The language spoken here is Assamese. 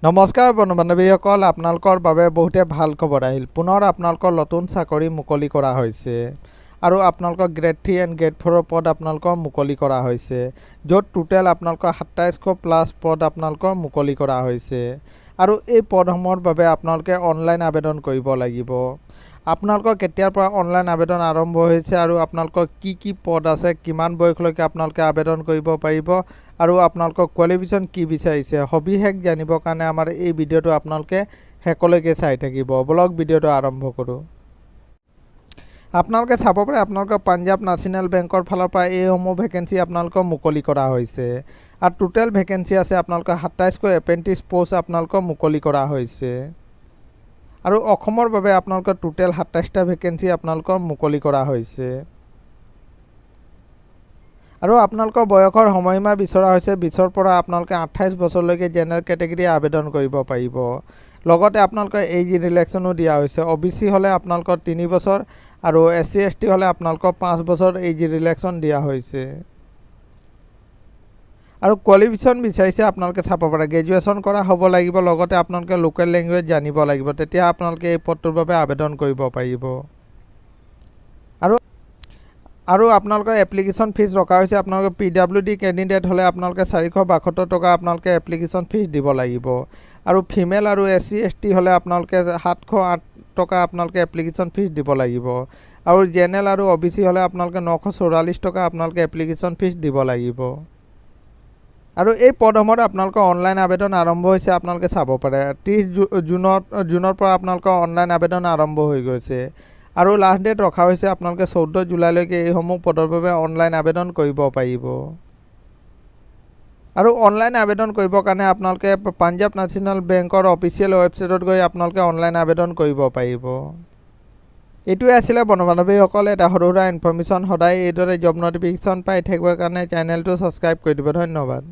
নমস্কাৰ বন্ধু বান্ধৱীসকল, আপোনালোকৰ বাবে বহুতে ভাল খবৰ আহিল। পুনৰ আপোনালোকৰ নতুন চাকৰি মুকলি কৰা হৈছে আৰু আপোনালোকৰ গ্ৰেড 3 এণ্ড গ্ৰেড 4 পদ আপোনালোকৰ মুকলি কৰা হৈছে, য'ত টোটেল আপোনালোকৰ 2700 প্লাছ পদ আপোনালোকৰ মুকলি কৰা হৈছে আৰু এই পদসমূহৰ বাবে আপোনালোকে অনলাইন আবেদন কৰিব লাগিব। আপোনালোকৰ কেতিয়াৰ পৰা অনলাইন আবেদন আৰম্ভ হৈছে আৰু আপোনালোকৰ কি পদ আছে, কিমান বয়সলৈকে আপোনালোকে আবেদন কৰিব পাৰিব আৰু আপোনালোকৰ কোৱালিফিকেশ্যন কি বিচাৰিছে, সবিশেষ জানিবৰ কাৰণে আমাৰ এই ভিডিঅ'টো আপোনালোকে শেষলৈকে চাই থাকিব। বলক ভিডিঅ'টো আৰম্ভ কৰোঁ। আপোনালোকে চাব পাৰে আপোনালোকৰ পাঞ্জাৱ নেশ্যনেল বেংকৰ ফালৰ পৰা এইসমূহ ভেকেঞ্চি আপোনালোকৰ মুকলি কৰা হৈছে আৰু টোটেল ভেকেঞ্চি আছে আপোনালোকৰ 2700 এপ্ৰেণ্টিছ পোষ্ট আপোনালোকৰ মুকলি কৰা হৈছে আৰু অসমৰ বাবে আপোনালোকৰ টোটেল 27টা ভেকেঞ্চি আপোনালোকৰ মুকলি কৰা হৈছে আৰু আপোনালোকৰ বয়সৰ সময়সীমা বিচৰা হৈছে 20ৰ পৰা আপোনালোকে 28 বছৰলৈকে জেনেৰেল কেটেগৰী আবেদন কৰিব পাৰিব। লগতে আপোনালোকৰ এজ ৰিলেক্সনো দিয়া হৈছে। OBC হ'লে আপোনালোকৰ 3 বছৰ আৰু SC ST হ'লে আপোনালোকৰ 5 বছৰ এজ ৰিলেক্সন দিয়া হৈছে আৰু কোৱালিফিকেশ্যন বিচাৰিছে আপোনালোকে চাব পাৰে গ্ৰেজুৱেশ্যন কৰা হ'ব লাগিব। লগতে আপোনালোকে লোকেল লেংগুৱেজ জানিব লাগিব, তেতিয়া আপোনালোকে এই পদটোৰ বাবে আবেদন কৰিব পাৰিব আৰু আপোনালোকৰ এপ্লিকেশ্যন ফিজ ৰখা হৈছে। আপোনালোকে PWD কেণ্ডিডেট হ'লে আপোনালোকে 472 টকা আপোনালোকে এপ্লিকেশ্যন ফিজ দিব লাগিব আৰু ফিমেল আৰু SC ST হ'লে আপোনালোকে 708 টকা আপোনালোকে এপ্লিকেশ্যন ফিজ দিব লাগিব আৰু জেনেৰেল আৰু OBC হ'লে আপোনালোকে 944 টকা আপোনালোকে এপ্লিকেশ্যন ফিজ দিব লাগিব আৰু এই পদসমূহত আপোনালোকৰ অনলাইন আবেদন আৰম্ভ হৈছে। আপোনালোকে চাব পাৰে 30 জুনৰ পৰা আপোনালোকৰ অনলাইন আবেদন আৰম্ভ হৈ গৈছে আৰু লাষ্ট ডেট ৰখা হৈছে আপোনালোকে 14 জুলাইলৈকে এইসমূহ পদৰ বাবে অনলাইন আবেদন কৰিব পাৰিব আৰু অনলাইন আবেদন কৰিবৰ কাৰণে আপোনালোকে পাঞ্জাৱ নেশ্যনেল বেংকৰ অফিচিয়েল ৱেবছাইটত গৈ আপোনালোকে অনলাইন আবেদন কৰিব পাৰিব। এইটোৱে আছিলে বন্ধু বান্ধৱীসকল এটা সৰু সুৰা ইনফৰ্মেশ্যন। সদায় এইদৰে জব নটিফিকেশ্যন পাই থাকিবৰ কাৰণে চেনেলটো ছাবস্ক্ৰাইব কৰি দিব। ধন্যবাদ।